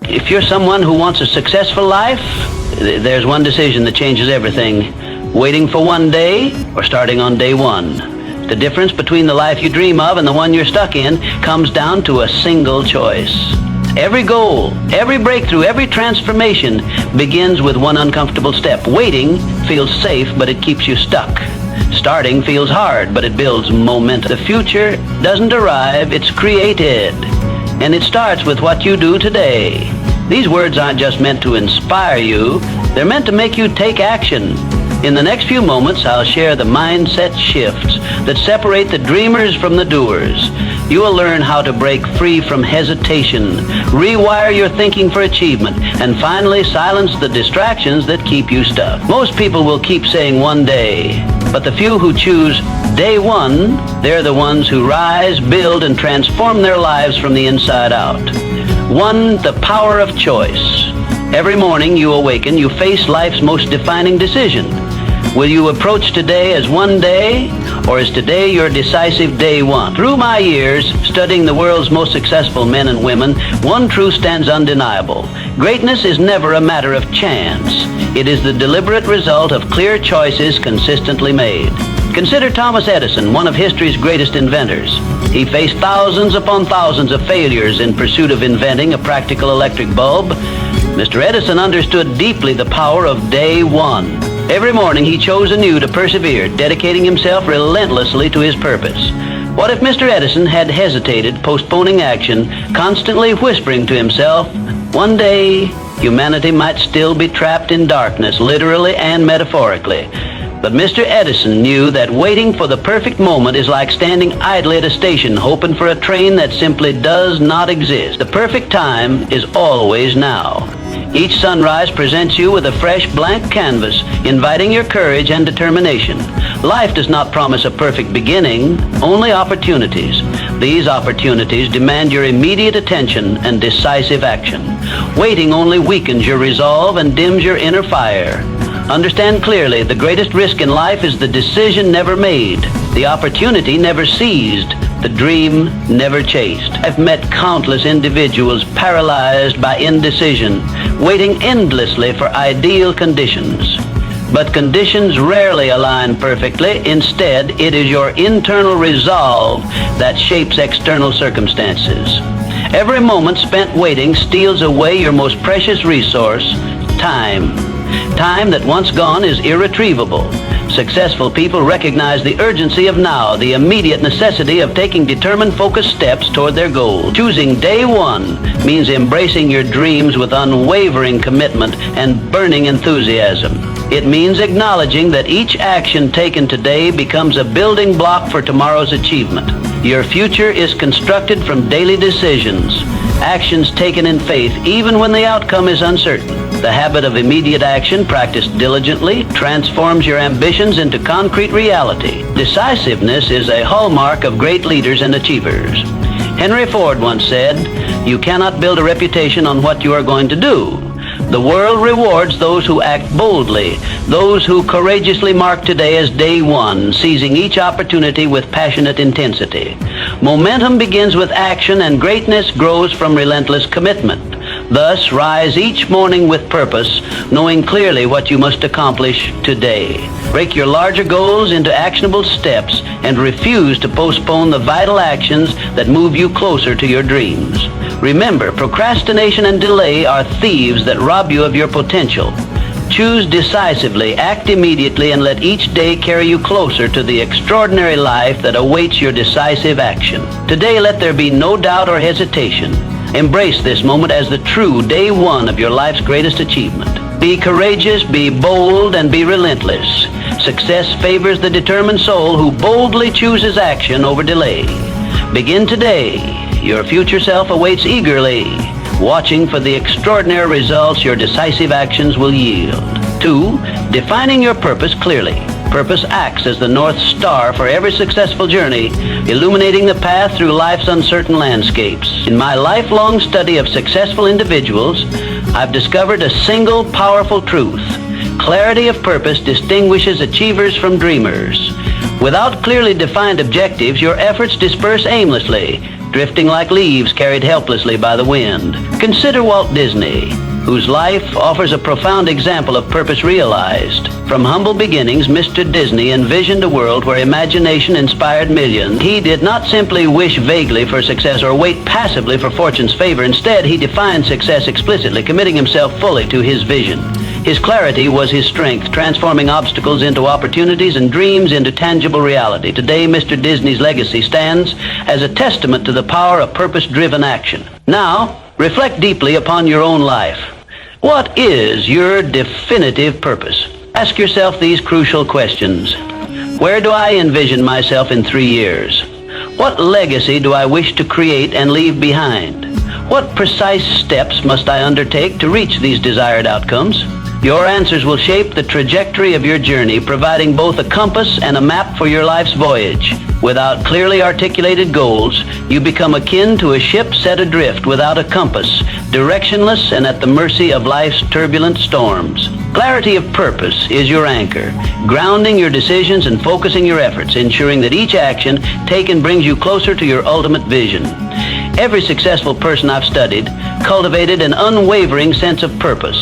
If you're someone who wants a successful life, there's one decision that changes everything. Waiting for one day or starting on day one. The difference between the life you dream of and the one you're stuck in comes down to a single choice. Every goal, every breakthrough, every transformation begins with one uncomfortable step. Waiting feels safe, but it keeps you stuck. Starting feels hard, but it builds momentum. The future doesn't arrive, it's created. And it starts with what you do today. These words aren't just meant to inspire you, they're meant to make you take action. In the next few moments, I'll share the mindset shifts that separate the dreamers from the doers. You will learn how to break free from hesitation, rewire your thinking for achievement, and finally silence the distractions that keep you stuck. Most people will keep saying one day, but the few who choose day one, they're the ones who rise, build, and transform their lives from the inside out. One, the power of choice. Every morning you awaken, you face life's most defining decision. Will you approach today as one day, or is today your decisive day one? Through my years studying the world's most successful men and women, one truth stands undeniable. Greatness is never a matter of chance. It is the deliberate result of clear choices consistently made. Consider Thomas Edison, one of history's greatest inventors. He faced thousands upon thousands of failures in pursuit of inventing a practical electric bulb. Mr. Edison understood deeply the power of day one. Every morning he chose anew to persevere, dedicating himself relentlessly to his purpose. What if Mr. Edison had hesitated, postponing action, constantly whispering to himself, one day humanity might still be trapped in darkness, literally and metaphorically. But Mr. Edison knew that waiting for the perfect moment is like standing idly at a station, hoping for a train that simply does not exist. The perfect time is always now. Each sunrise presents you with a fresh blank canvas, inviting your courage and determination. Life does not promise a perfect beginning, only opportunities. These opportunities demand your immediate attention and decisive action. Waiting only weakens your resolve and dims your inner fire. Understand clearly, the greatest risk in life is the decision never made, the opportunity never seized, the dream never chased. I've met countless individuals paralyzed by indecision, waiting endlessly for ideal conditions. But conditions rarely align perfectly. Instead, it is your internal resolve that shapes external circumstances. Every moment spent waiting steals away your most precious resource, time. Time that once gone is irretrievable. Successful people recognize the urgency of now, the immediate necessity of taking determined, focused steps toward their goal. Choosing day one means embracing your dreams with unwavering commitment and burning enthusiasm. It means acknowledging that each action taken today becomes a building block for tomorrow's achievement. Your future is constructed from daily decisions, actions taken in faith, even when the outcome is uncertain. The habit of immediate action, practiced diligently, transforms your ambitions into concrete reality. Decisiveness is a hallmark of great leaders and achievers. Henry Ford once said, "You cannot build a reputation on what you are going to do. The world rewards those who act boldly, those who courageously mark today as day one, seizing each opportunity with passionate intensity." Momentum begins with action, and greatness grows from relentless commitment. Thus, rise each morning with purpose, knowing clearly what you must accomplish today. Break your larger goals into actionable steps and refuse to postpone the vital actions that move you closer to your dreams. Remember, procrastination and delay are thieves that rob you of your potential. Choose decisively, act immediately, and let each day carry you closer to the extraordinary life that awaits your decisive action. Today, let there be no doubt or hesitation. Embrace this moment as the true day one of your life's greatest achievement. Be courageous, be bold, and be relentless. Success favors the determined soul who boldly chooses action over delay. Begin today. Your future self awaits eagerly, watching for the extraordinary results your decisive actions will yield. 2, defining your purpose clearly. Purpose acts as the North Star for every successful journey, illuminating the path through life's uncertain landscapes. In my lifelong study of successful individuals, I've discovered a single powerful truth. Clarity of purpose distinguishes achievers from dreamers. Without clearly defined objectives, your efforts disperse aimlessly, drifting like leaves carried helplessly by the wind. Consider Walt Disney, whose life offers a profound example of purpose realized. From humble beginnings, Mr. Disney envisioned a world where imagination inspired millions. He did not simply wish vaguely for success or wait passively for fortune's favor. Instead, he defined success explicitly, committing himself fully to his vision. His clarity was his strength, transforming obstacles into opportunities and dreams into tangible reality. Today, Mr. Disney's legacy stands as a testament to the power of purpose-driven action. Now, reflect deeply upon your own life. What is your definitive purpose? Ask yourself these crucial questions. Where do I envision myself in 3 years? What legacy do I wish to create and leave behind? What precise steps must I undertake to reach these desired outcomes? Your answers will shape the trajectory of your journey, providing both a compass and a map for your life's voyage. Without clearly articulated goals, you become akin to a ship set adrift without a compass, directionless and at the mercy of life's turbulent storms. Clarity of purpose is your anchor, grounding your decisions and focusing your efforts, ensuring that each action taken brings you closer to your ultimate vision. Every successful person I've studied cultivated an unwavering sense of purpose.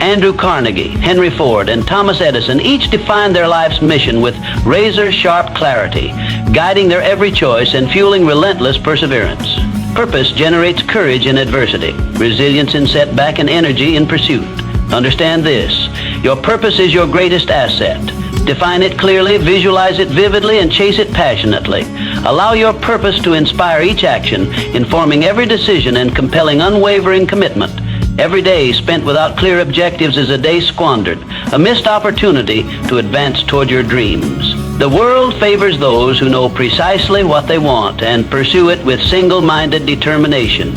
Andrew Carnegie, Henry Ford, and Thomas Edison each defined their life's mission with razor-sharp clarity, guiding their every choice and fueling relentless perseverance. Purpose generates courage in adversity, resilience in setback, and energy in pursuit. Understand this: your purpose is your greatest asset. Define it clearly, visualize it vividly, and chase it passionately. Allow your purpose to inspire each action, informing every decision and compelling unwavering commitment. Every day spent without clear objectives is a day squandered, a missed opportunity to advance toward your dreams. The world favors those who know precisely what they want and pursue it with single-minded determination.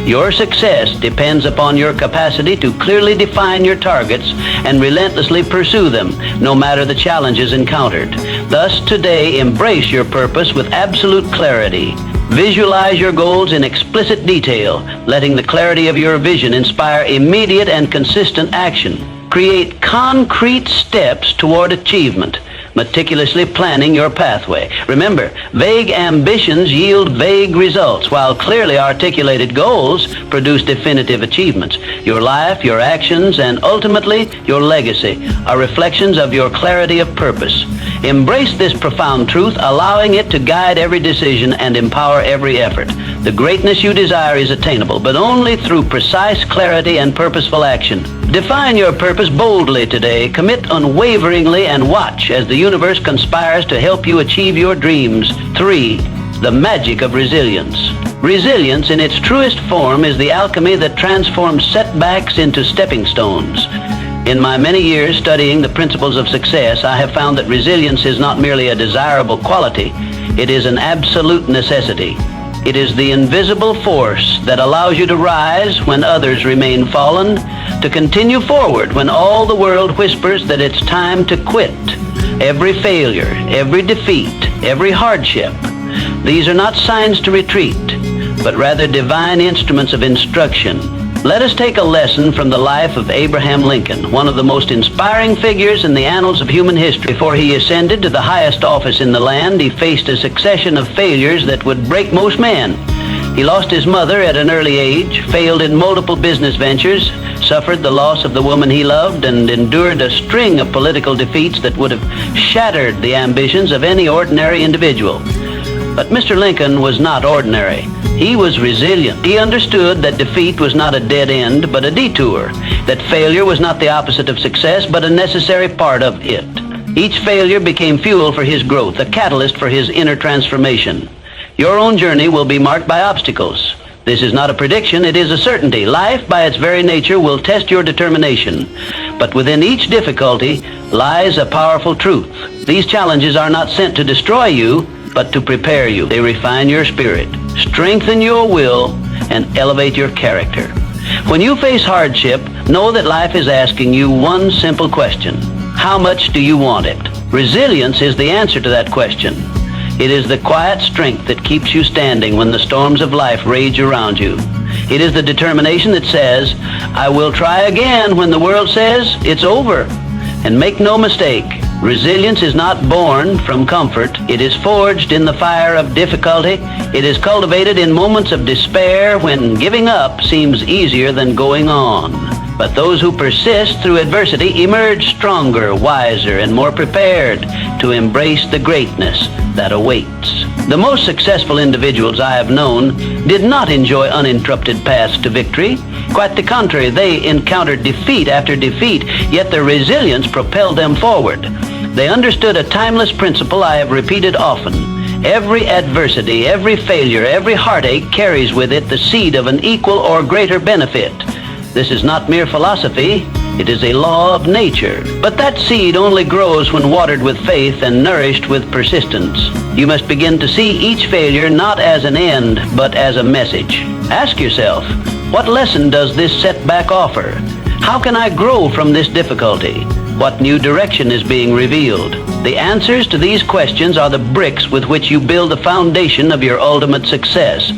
Your success depends upon your capacity to clearly define your targets and relentlessly pursue them, no matter the challenges encountered. Thus, today, embrace your purpose with absolute clarity. Visualize your goals in explicit detail, letting the clarity of your vision inspire immediate and consistent action. Create concrete steps toward achievement, meticulously planning your pathway. Remember, vague ambitions yield vague results, while clearly articulated goals produce definitive achievements. Your life, your actions, and ultimately your legacy are reflections of your clarity of purpose. Embrace this profound truth, allowing it to guide every decision and empower every effort. The greatness you desire is attainable, but only through precise clarity and purposeful action. Define your purpose boldly today, commit unwaveringly, and watch as the universe conspires to help you achieve your dreams. 3. The magic of resilience. Resilience in its truest form is the alchemy that transforms setbacks into stepping stones. In my many years studying the principles of success, I have found that resilience is not merely a desirable quality, it is an absolute necessity. It is the invisible force that allows you to rise when others remain fallen, to continue forward when all the world whispers that it's time to quit. Every failure, every defeat, every hardship, these are not signs to retreat, but rather divine instruments of instruction. Let us take a lesson from the life of Abraham Lincoln, one of the most inspiring figures in the annals of human history. Before he ascended to the highest office in the land, he faced a succession of failures that would break most men. He lost his mother at an early age, failed in multiple business ventures, suffered the loss of the woman he loved, and endured a string of political defeats that would have shattered the ambitions of any ordinary individual. But Mr. Lincoln was not ordinary. He was resilient. He understood that defeat was not a dead end, but a detour, that failure was not the opposite of success, but a necessary part of it. Each failure became fuel for his growth, a catalyst for his inner transformation. Your own journey will be marked by obstacles. This is not a prediction, it is a certainty. Life, by its very nature, will test your determination. But within each difficulty lies a powerful truth. These challenges are not sent to destroy you, but to prepare you. They refine your spirit, strengthen your will, and elevate your character. When you face hardship, know that life is asking you one simple question: how much do you want it? Resilience is the answer to that question. It is the quiet strength that keeps you standing when the storms of life rage around you. It is the determination that says, I will try again when the world says it's over. And make no mistake, Resilience is not born from comfort. It is forged in the fire of difficulty. It is cultivated in moments of despair when giving up seems easier than going on. But those who persist through adversity emerge stronger, wiser, and more prepared to embrace the greatness that awaits. The most successful individuals I have known did not enjoy uninterrupted paths to victory. Quite the contrary, they encountered defeat after defeat, yet their resilience propelled them forward. They understood a timeless principle I have repeated often. Every adversity, every failure, every heartache carries with it the seed of an equal or greater benefit. This is not mere philosophy, it is a law of nature. But that seed only grows when watered with faith and nourished with persistence. You must begin to see each failure not as an end, but as a message. Ask yourself, what lesson does this setback offer? How can I grow from this difficulty? What new direction is being revealed? The answers to these questions are the bricks with which you build the foundation of your ultimate success.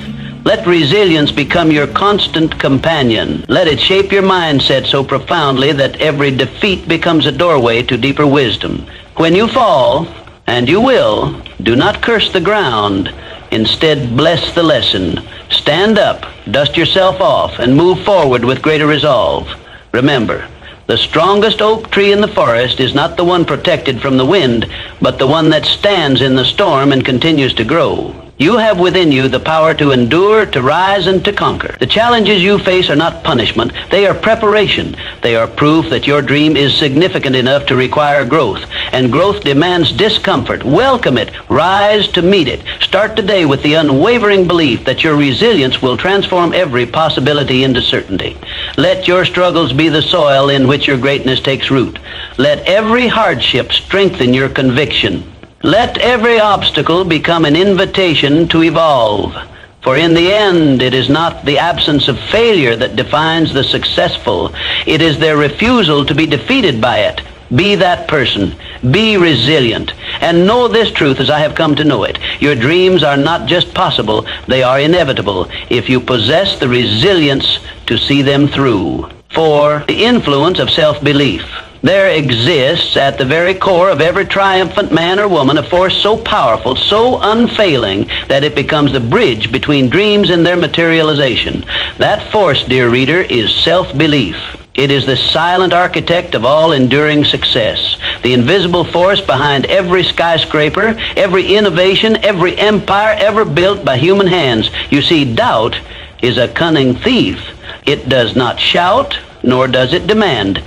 Let resilience become your constant companion. Let it shape your mindset so profoundly that every defeat becomes a doorway to deeper wisdom. When you fall, and you will, do not curse the ground. Instead, bless the lesson. Stand up, dust yourself off, and move forward with greater resolve. Remember, the strongest oak tree in the forest is not the one protected from the wind, but the one that stands in the storm and continues to grow. You have within you the power to endure, to rise, and to conquer. The challenges you face are not punishment. They are preparation. They are proof that your dream is significant enough to require growth. And growth demands discomfort. Welcome it. Rise to meet it. Start today with the unwavering belief that your resilience will transform every possibility into certainty. Let your struggles be the soil in which your greatness takes root. Let every hardship strengthen your conviction. Let every obstacle become an invitation to evolve. For in the end, it is not the absence of failure that defines the successful. It is their refusal to be defeated by it. Be that person. Be resilient. And know this truth as I have come to know it. Your dreams are not just possible, they are inevitable if you possess the resilience to see them through. 4. The influence of self-belief. There exists at the very core of every triumphant man or woman a force so powerful, so unfailing, that it becomes the bridge between dreams and their materialization. That force, dear reader, is self-belief. It is the silent architect of all enduring success, the invisible force behind every skyscraper, every innovation, every empire ever built by human hands. You see, doubt is a cunning thief. It does not shout, nor does it demand.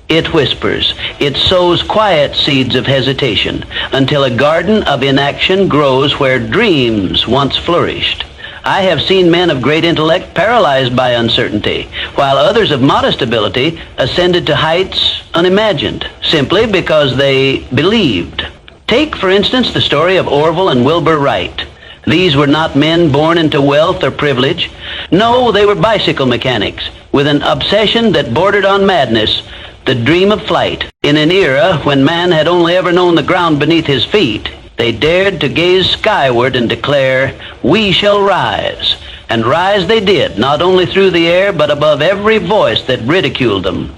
It whispers. It sows quiet seeds of hesitation until a garden of inaction grows where dreams once flourished. I have seen men of great intellect paralyzed by uncertainty, while others of modest ability ascended to heights unimagined, simply because they believed. Take, for instance, the story of Orville and Wilbur Wright. These were not men born into wealth or privilege. No, they were bicycle mechanics with an obsession that bordered on madness, the dream of flight. In an era when man had only ever known the ground beneath his feet, they dared to gaze skyward and declare, "We shall rise." And rise they did, not only through the air, but above every voice that ridiculed them.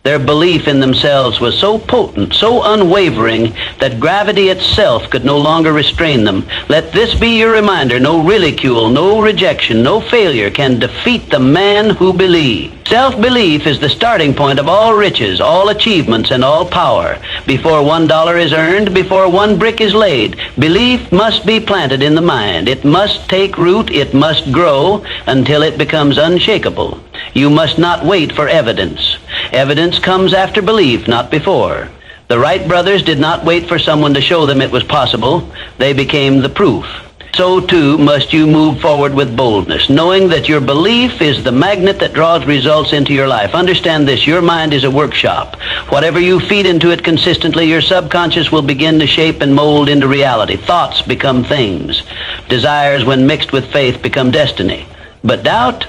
Their belief in themselves was so potent, so unwavering, that gravity itself could no longer restrain them. Let this be your reminder. No ridicule, no rejection, no failure can defeat the man who believes. Self-belief is the starting point of all riches, all achievements, and all power. Before $1 is earned, before one brick is laid, belief must be planted in the mind. It must take root, it must grow until it becomes unshakable. You must not wait for evidence. Evidence comes after belief, not before. The Wright brothers did not wait for someone to show them it was possible. They became the proof. So too must you move forward with boldness, knowing that your belief is the magnet that draws results into your life. Understand this, your mind is a workshop. Whatever you feed into it consistently, your subconscious will begin to shape and mold into reality. Thoughts become things. Desires, when mixed with faith, become destiny. But doubt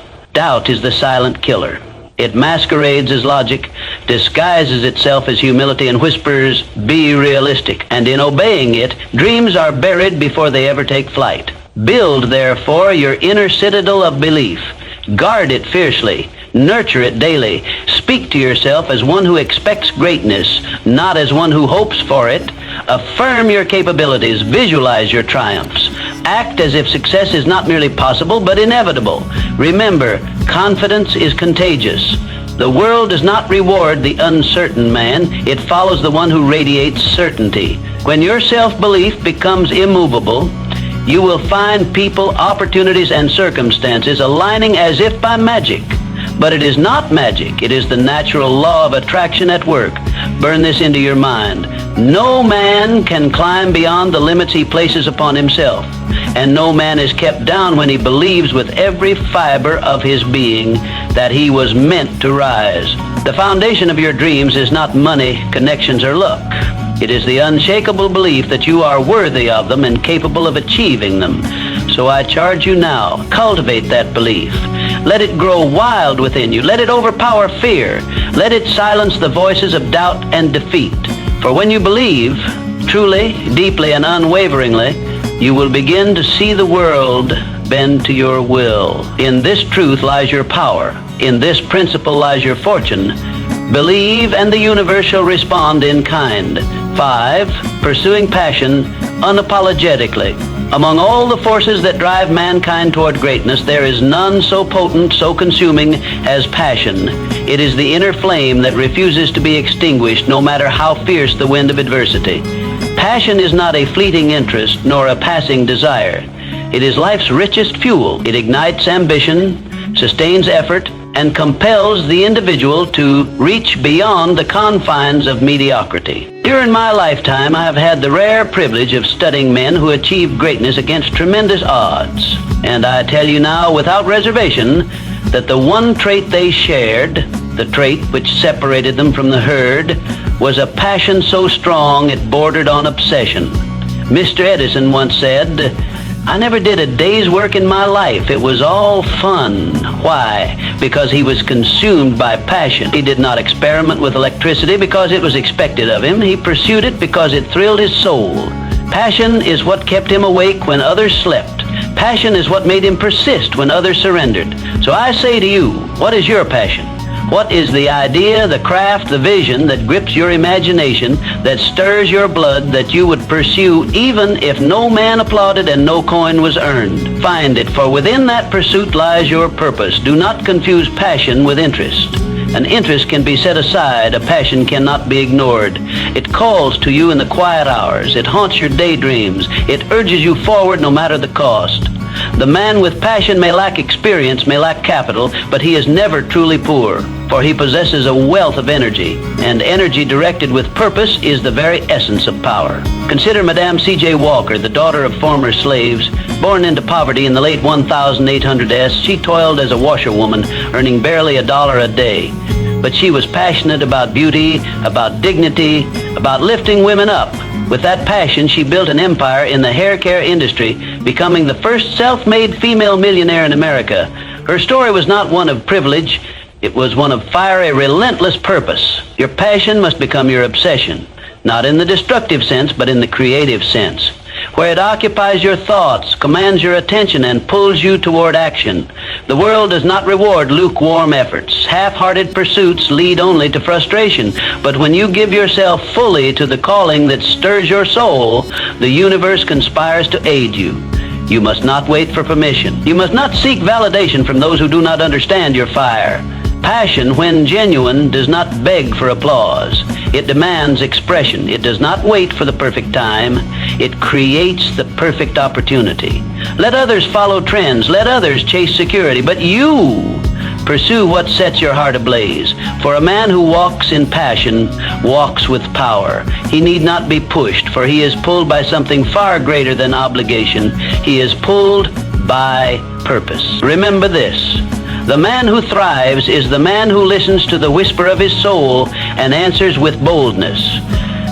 is the silent killer. It masquerades as logic, disguises itself as humility, and whispers, "Be realistic." And in obeying it, dreams are buried before they ever take flight. Build, therefore, your inner citadel of belief. Guard it fiercely. Nurture it daily. Speak to yourself as one who expects greatness, not as one who hopes for it. Affirm your capabilities. Visualize your triumphs. Act as if success is not merely possible, but inevitable. Remember, confidence is contagious. The world does not reward the uncertain man. It follows the one who radiates certainty. When your self-belief becomes immovable, you will find people, opportunities, and circumstances aligning as if by magic. But it is not magic. It is the natural law of attraction at work. Burn this into your mind. No man can climb beyond the limits he places upon himself. And no man is kept down when he believes with every fiber of his being that he was meant to rise. The foundation of your dreams is not money, connections, or luck. It is the unshakable belief that you are worthy of them and capable of achieving them. So I charge you now, cultivate that belief. Let it grow wild within you. Let it overpower fear. Let it silence the voices of doubt and defeat. For when you believe, truly, deeply, and unwaveringly, you will begin to see the world bend to your will. In this truth lies your power. In this principle lies your fortune. Believe and the universe shall respond in kind. 5, pursuing passion unapologetically. Among all the forces that drive mankind toward greatness, there is none so potent, so consuming as passion. It is the inner flame that refuses to be extinguished, no matter how fierce the wind of adversity. Passion is not a fleeting interest, nor a passing desire. It is life's richest fuel. It ignites ambition, sustains effort, and compels the individual to reach beyond the confines of mediocrity. During my lifetime, I have had the rare privilege of studying men who achieved greatness against tremendous odds. And I tell you now, without reservation, that the one trait they shared, the trait which separated them from the herd, was a passion so strong it bordered on obsession. Mr. Edison once said, "I never did a day's work in my life. It was all fun." Why? Because he was consumed by passion. He did not experiment with electricity because it was expected of him. He pursued it because it thrilled his soul. Passion is what kept him awake when others slept. Passion is what made him persist when others surrendered. So I say to you, what is your passion? What is the idea, the craft, the vision that grips your imagination, that stirs your blood, that you would pursue even if no man applauded and no coin was earned? Find it, for within that pursuit lies your purpose. Do not confuse passion with interest. An interest can be set aside. A passion cannot be ignored. It calls to you in the quiet hours. It haunts your daydreams. It urges you forward no matter the cost. The man with passion may lack experience, may lack capital, but he is never truly poor, for he possesses a wealth of energy, and energy directed with purpose is the very essence of power. Consider Madame C.J. Walker, the daughter of former slaves. Born into poverty in the late 1800s, she toiled as a washerwoman, earning barely $1 a day. But she was passionate about beauty, about dignity, about lifting women up. With that passion, she built an empire in the hair care industry, becoming the first self-made female millionaire in America. Her story was not one of privilege. It was one of fiery, relentless purpose. Your passion must become your obsession, not in the destructive sense, but in the creative sense, where it occupies your thoughts, commands your attention, and pulls you toward action. The world does not reward lukewarm efforts. Half-hearted pursuits lead only to frustration. But when you give yourself fully to the calling that stirs your soul, the universe conspires to aid you. You must not wait for permission. You must not seek validation from those who do not understand your fire. Passion, when genuine, does not beg for applause. It demands expression. It does not wait for the perfect time. It creates the perfect opportunity. Let others follow trends. Let others chase security. But you pursue what sets your heart ablaze. For a man who walks in passion walks with power. He need not be pushed, for he is pulled by something far greater than obligation. He is pulled by purpose. Remember this. The man who thrives is the man who listens to the whisper of his soul and answers with boldness.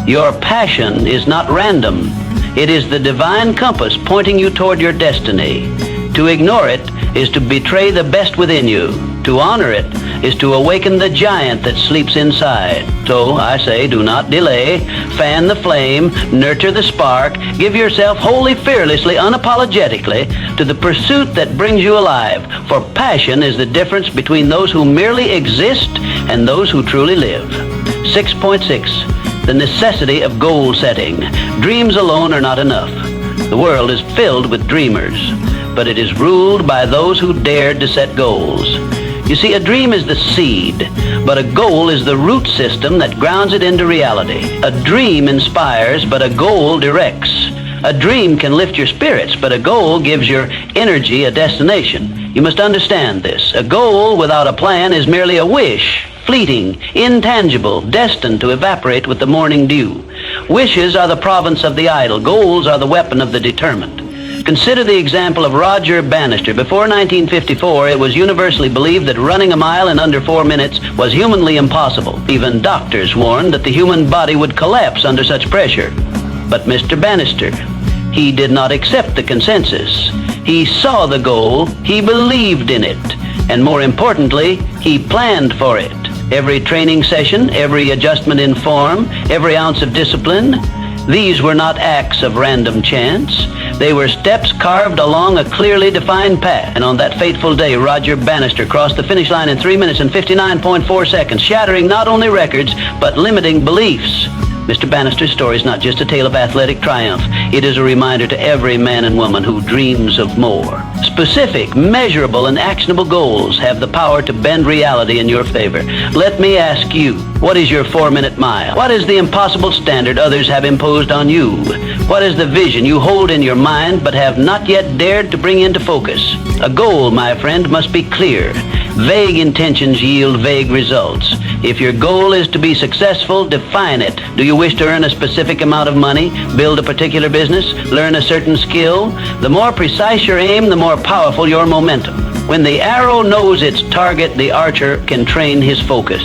Your passion is not random. It is the divine compass pointing you toward your destiny. To ignore it is to betray the best within you. To honor it is to awaken the giant that sleeps inside. So I say, do not delay. fan the flame, nurture the spark, give yourself wholly, fearlessly, unapologetically to the pursuit that brings you alive. For passion is the difference between those who merely exist and those who truly live. 6.6. The necessity of goal setting. Dreams alone are not enough. The world is filled with dreamers, but it is ruled by those who dared to set goals. You see, a dream is the seed, but a goal is the root system that grounds it into reality. A dream inspires, but a goal directs. A dream can lift your spirits, but a goal gives your energy a destination. You must understand this. A goal without a plan is merely a wish, fleeting, intangible, destined to evaporate with the morning dew. Wishes are the province of the idle. Goals are the weapon of the determined. Consider the example of Roger Bannister. Before 1954, it was universally believed that running a mile in under 4 minutes was humanly impossible. Even doctors warned that the human body would collapse under such pressure. But Mr. Bannister, he did not accept the consensus. He saw the goal, he believed in it, and more importantly, he planned for it. Every training session, every adjustment in form, every ounce of discipline, these were not acts of random chance. They were steps carved along a clearly defined path. And on that fateful day, Roger Bannister crossed the finish line in 3 minutes and 59.4 seconds, shattering not only records, but limiting beliefs. Mr. Bannister's story is not just a tale of athletic triumph. It is a reminder to every man and woman who dreams of more. Specific, measurable, and actionable goals have the power to bend reality in your favor. Let me ask you, what is your 4-minute mile? What is the impossible standard others have imposed on you? What is the vision you hold in your mind but have not yet dared to bring into focus? A goal, my friend, must be clear. Vague intentions yield vague results. If your goal is to be successful, define it. Do you wish to earn a specific amount of money, build a particular business, learn a certain skill? The more precise your aim, the more powerful your momentum. When the arrow knows its target, the archer can train his focus.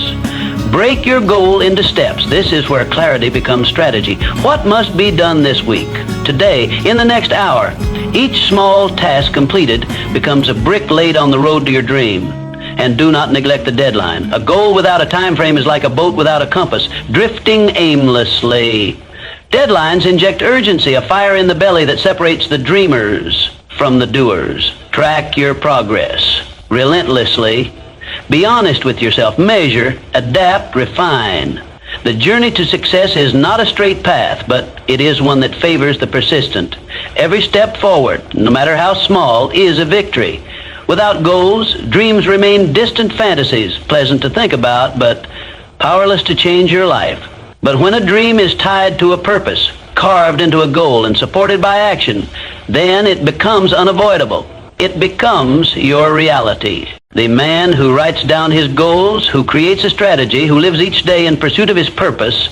Break your goal into steps. This is where clarity becomes strategy. What must be done this week, today, in the next hour? Each small task completed becomes a brick laid on the road to your dream. And do not neglect the deadline. A goal without a time frame is like a boat without a compass, drifting aimlessly. Deadlines inject urgency, a fire in the belly that separates the dreamers from the doers. Track your progress relentlessly. Be honest with yourself. Measure, adapt, refine. The journey to success is not a straight path, but it is one that favors the persistent. Every step forward, no matter how small, is a victory. Without goals, dreams remain distant fantasies, pleasant to think about, but powerless to change your life. But when a dream is tied to a purpose, carved into a goal, and supported by action, then it becomes unavoidable. It becomes your reality. The man who writes down his goals, who creates a strategy, who lives each day in pursuit of his purpose,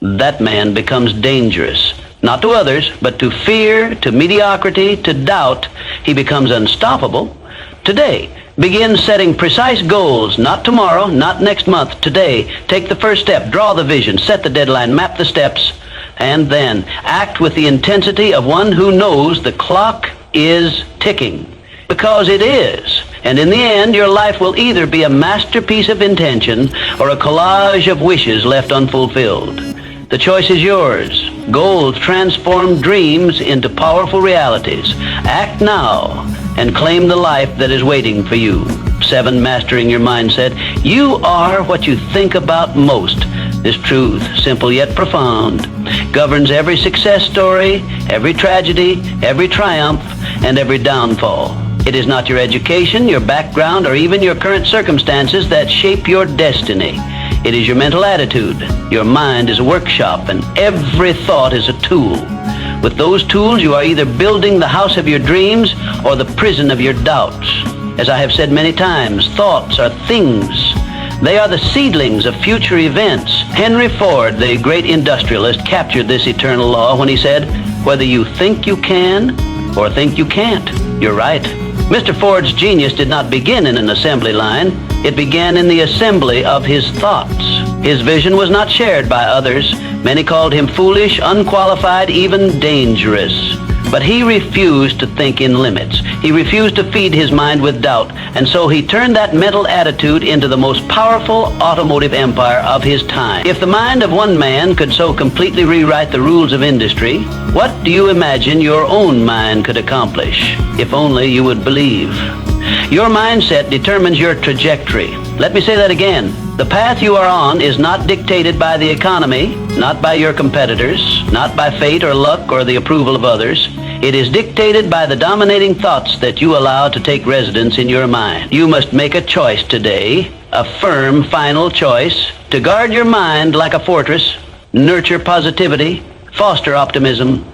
that man becomes dangerous. Not to others, but to fear, to mediocrity, to doubt. He becomes unstoppable. Today, begin setting precise goals, not tomorrow, not next month, today. Take the first step, draw the vision, set the deadline, map the steps, and then act with the intensity of one who knows the clock is ticking. Because it is. And in the end, your life will either be a masterpiece of intention or a collage of wishes left unfulfilled. The choice is yours. Goals transform dreams into powerful realities. Act now and claim the life that is waiting for you. 7, mastering your mindset. You are what you think about most. This truth, simple yet profound, governs every success story, every tragedy, every triumph, and every downfall. It is not your education, your background, or even your current circumstances that shape your destiny. It is your mental attitude. Your mind is a workshop, and every thought is a tool. With those tools, you are either building the house of your dreams or the prison of your doubts. As I have said many times, thoughts are things. They are the seedlings of future events. Henry Ford, the great industrialist, captured this eternal law when he said, "Whether you think you can or think you can't, you're right." Mr. Ford's genius did not begin in an assembly line. It began in the assembly of his thoughts. His vision was not shared by others. Many called him foolish, unqualified, even dangerous. But he refused to think in limits. He refused to feed his mind with doubt, and so he turned that mental attitude into the most powerful automotive empire of his time. If the mind of one man could so completely rewrite the rules of industry, what do you imagine your own mind could accomplish? If only you would believe. Your mindset determines your trajectory. Let me say that again. The path you are on is not dictated by the economy, not by your competitors, not by fate or luck or the approval of others. It is dictated by the dominating thoughts that you allow to take residence in your mind. You must make a choice today, a firm, final choice, to guard your mind like a fortress, nurture positivity, foster optimism,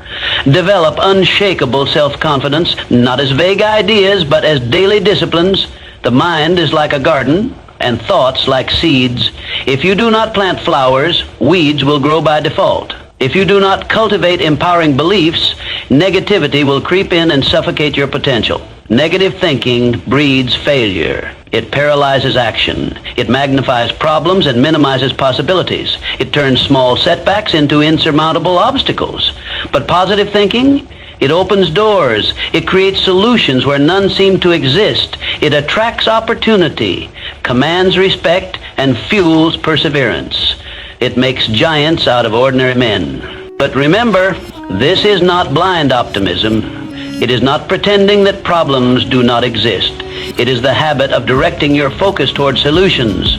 develop unshakable self-confidence, not as vague ideas, but as daily disciplines. The mind is like a garden, and thoughts like seeds. If you do not plant flowers, weeds will grow by default. If you do not cultivate empowering beliefs, negativity will creep in and suffocate your potential. Negative thinking breeds failure. It paralyzes action. It magnifies problems and minimizes possibilities. It turns small setbacks into insurmountable obstacles. But positive thinking, it opens doors. It creates solutions where none seem to exist. It attracts opportunity, commands respect, and fuels perseverance. It makes giants out of ordinary men. But remember, this is not blind optimism. It is not pretending that problems do not exist. It is the habit of directing your focus toward solutions.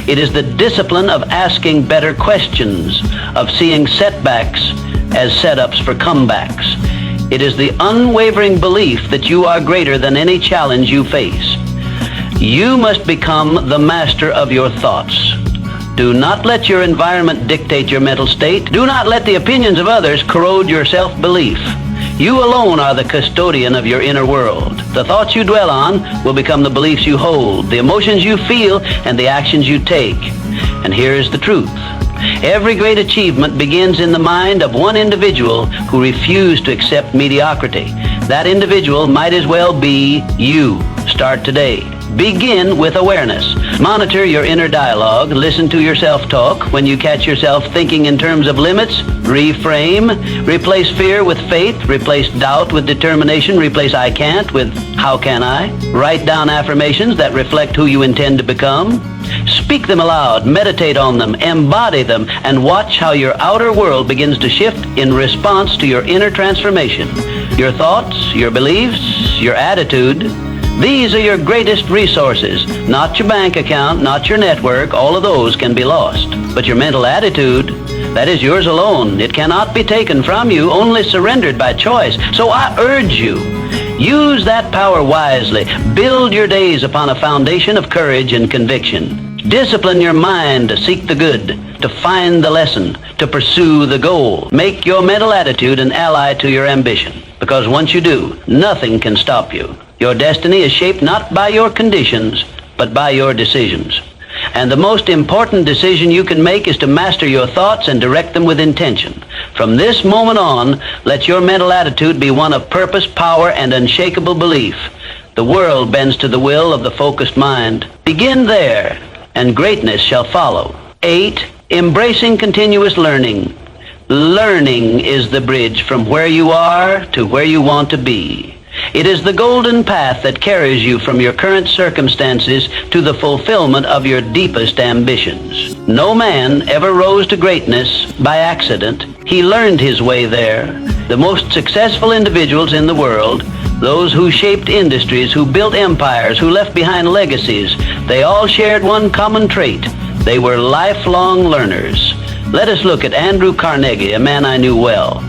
It is the discipline of asking better questions, of seeing setbacks as setups for comebacks. It is the unwavering belief that you are greater than any challenge you face. You must become the master of your thoughts. Do not let your environment dictate your mental state. Do not let the opinions of others corrode your self-belief. You alone are the custodian of your inner world. The thoughts you dwell on will become the beliefs you hold, the emotions you feel, and the actions you take. And here is the truth. Every great achievement begins in the mind of one individual who refused to accept mediocrity. That individual might as well be you. Start today. Begin with awareness. Monitor your inner dialogue. Listen to your self-talk. When you catch yourself thinking in terms of limits, reframe. Replace fear with faith. Replace doubt with determination. Replace I can't with how can I. Write down affirmations that reflect who you intend to become. Speak them aloud, meditate on them, embody them, and watch how your outer world begins to shift in response to your inner transformation. Your thoughts, your beliefs, your attitude, these are your greatest resources. Not your bank account, not your network, all of those can be lost. But your mental attitude, that is yours alone. It cannot be taken from you, only surrendered by choice. So I urge you, use that power wisely. Build your days upon a foundation of courage and conviction. Discipline your mind to seek the good, to find the lesson, to pursue the goal. Make your mental attitude an ally to your ambition. Because once you do, nothing can stop you. Your destiny is shaped not by your conditions, but by your decisions. And the most important decision you can make is to master your thoughts and direct them with intention. From this moment on, let your mental attitude be one of purpose, power, and unshakable belief. The world bends to the will of the focused mind. Begin there, and greatness shall follow. 8, embracing continuous learning. Learning is the bridge from where you are to where you want to be. It is the golden path that carries you from your current circumstances to the fulfillment of your deepest ambitions. No man ever rose to greatness by accident. He learned his way there. The most successful individuals in the world, those who shaped industries, who built empires, who left behind legacies, they all shared one common trait. They were lifelong learners. Let us look at Andrew Carnegie, a man I knew well.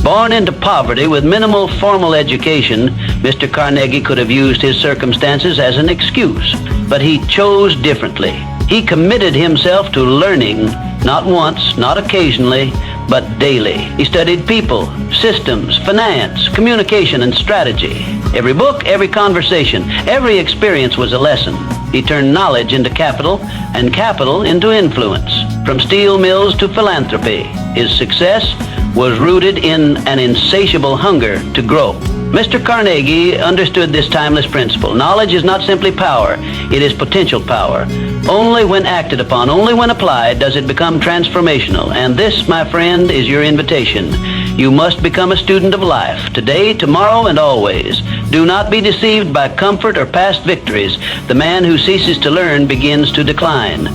Born into poverty with minimal formal education, Mr. Carnegie could have used his circumstances as an excuse, but he chose differently. He committed himself to learning, not once, not occasionally, but daily. He studied people, systems, finance, communication, and strategy. Every book, every conversation, every experience was a lesson. He turned knowledge into capital and capital into influence. From steel mills to philanthropy, his success was rooted in an insatiable hunger to grow. Mr. Carnegie understood this timeless principle. Knowledge is not simply power, it is potential power. Only when acted upon, only when applied, does it become transformational. And this, my friend, is your invitation. You must become a student of life, today, tomorrow, and always. Do not be deceived by comfort or past victories. The man who ceases to learn begins to decline.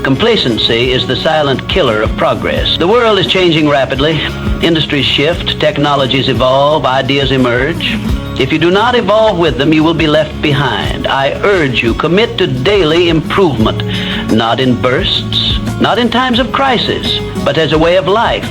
Complacency is the silent killer of progress. The world is changing rapidly. Industries shift, technologies evolve, ideas emerge. If you do not evolve with them, you will be left behind. I urge you, commit to daily improvement, not in bursts, not in times of crisis, but as a way of life.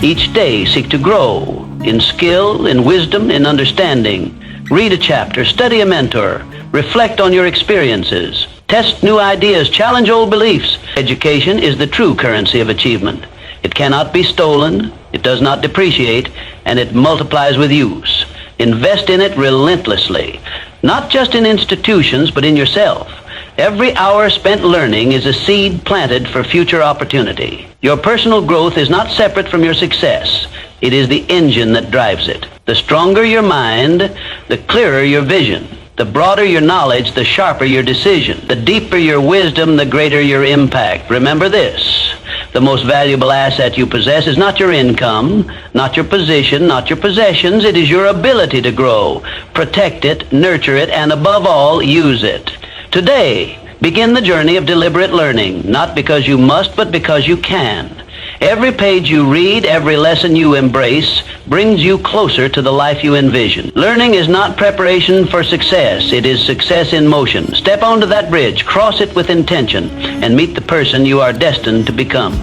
Each day seek to grow in skill, in wisdom, in understanding. Read a chapter, study a mentor, reflect on your experiences, test new ideas, challenge old beliefs. Education is the true currency of achievement. It cannot be stolen, it does not depreciate, and it multiplies with use. Invest in it relentlessly, not just in institutions, but in yourself. Every hour spent learning is a seed planted for future opportunity. Your personal growth is not separate from your success. It is the engine that drives it. The stronger your mind, the clearer your vision. The broader your knowledge, the sharper your decision. The deeper your wisdom, the greater your impact. Remember this: the most valuable asset you possess is not your income, not your position, not your possessions. It is your ability to grow. Protect it, nurture it, and above all, use it. Today, begin the journey of deliberate learning, not because you must, but because you can. Every page you read, every lesson you embrace, brings you closer to the life you envision. Learning is not preparation for success. It is success in motion. Step onto that bridge, cross it with intention, and meet the person you are destined to become.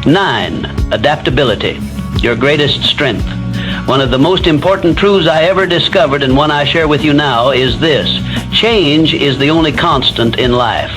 9. Adaptability, your greatest strength. One of the most important truths I ever discovered, and one I share with you now, is this: change is the only constant in life.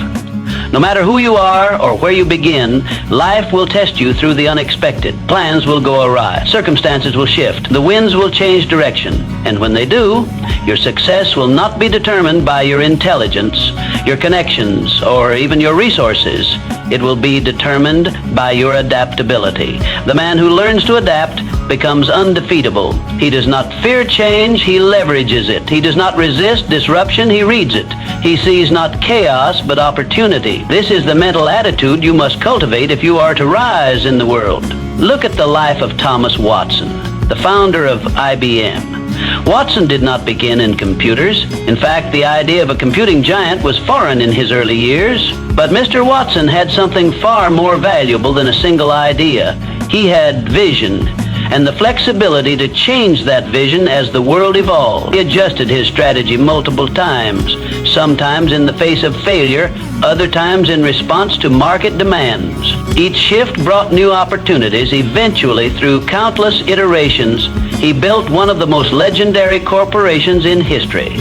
No matter who you are or where you begin, life will test you through the unexpected. Plans will go awry. Circumstances will shift. The winds will change direction. And when they do, your success will not be determined by your intelligence, your connections, or even your resources. It will be determined by your adaptability. The man who learns to adapt becomes undefeatable. He does not fear change, he leverages it. He does not resist disruption, he reads it. He sees not chaos, but opportunity. This is the mental attitude you must cultivate if you are to rise in the world. Look at the life of Thomas Watson, the founder of IBM. Watson did not begin in computers. In fact, the idea of a computing giant was foreign in his early years. But Mr. Watson had something far more valuable than a single idea. He had vision and the flexibility to change that vision as the world evolved. He adjusted his strategy multiple times, sometimes in the face of failure, other times in response to market demands. Each shift brought new opportunities. Eventually, through countless iterations, he built one of the most legendary corporations in history.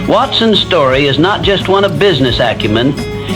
Watson's story is not just one of business acumen.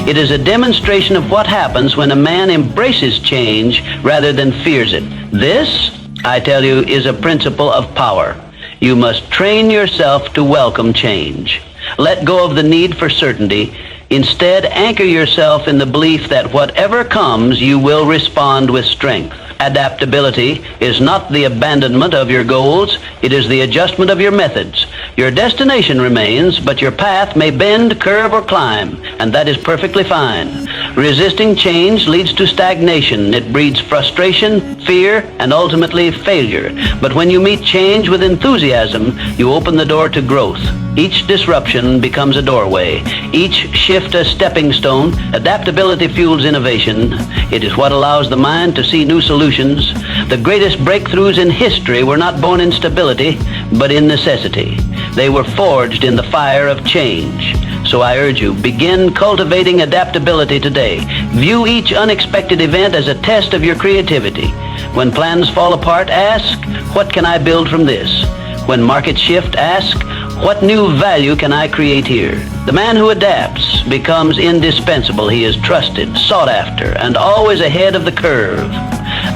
It is a demonstration of what happens when a man embraces change rather than fears it. This, I tell you, is a principle of power. You must train yourself to welcome change. Let go of the need for certainty. Instead, anchor yourself in the belief that whatever comes, you will respond with strength. Adaptability is not the abandonment of your goals, it is the adjustment of your methods. Your destination remains, but your path may bend, curve, or climb, and that is perfectly fine. Resisting change leads to stagnation. It breeds frustration, fear, and ultimately failure. But when you meet change with enthusiasm, you open the door to growth. Each disruption becomes a doorway. Each shift a stepping stone. Adaptability fuels innovation. It is what allows the mind to see new solutions. The greatest breakthroughs in history were not born in stability, but in necessity. They were forged in the fire of change. So I urge you, begin cultivating adaptability today. View each unexpected event as a test of your creativity. When plans fall apart, ask, what can I build from this? When markets shift, ask, what new value can I create here? The man who adapts becomes indispensable. He is trusted, sought after, and always ahead of the curve.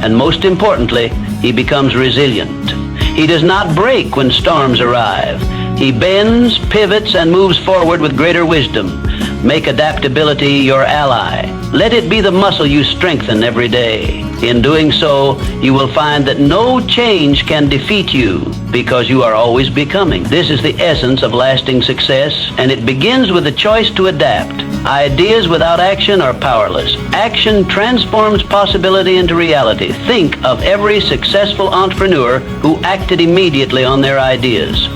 And most importantly, he becomes resilient. He does not break when storms arrive. He bends, pivots, and moves forward with greater wisdom. Make adaptability your ally. Let it be the muscle you strengthen every day. In doing so, you will find that no change can defeat you because you are always becoming. This is the essence of lasting success, and it begins with the choice to adapt. Ideas without action are powerless. Action transforms possibility into reality. Think of every successful entrepreneur who acted immediately on their ideas.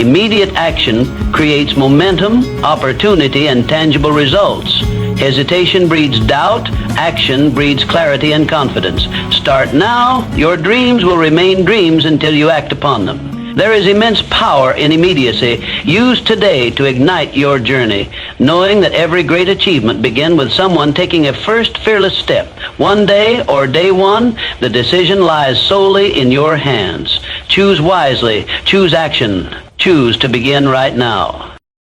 Immediate action creates momentum, opportunity, and tangible results. Hesitation breeds doubt. Action breeds clarity and confidence. Start now. Your dreams will remain dreams until you act upon them. There is immense power in immediacy. Use today to ignite your journey, knowing that every great achievement begins with someone taking a first fearless step. One day or day one, the decision lies solely in your hands. Choose wisely. Choose action. Choose to begin right now.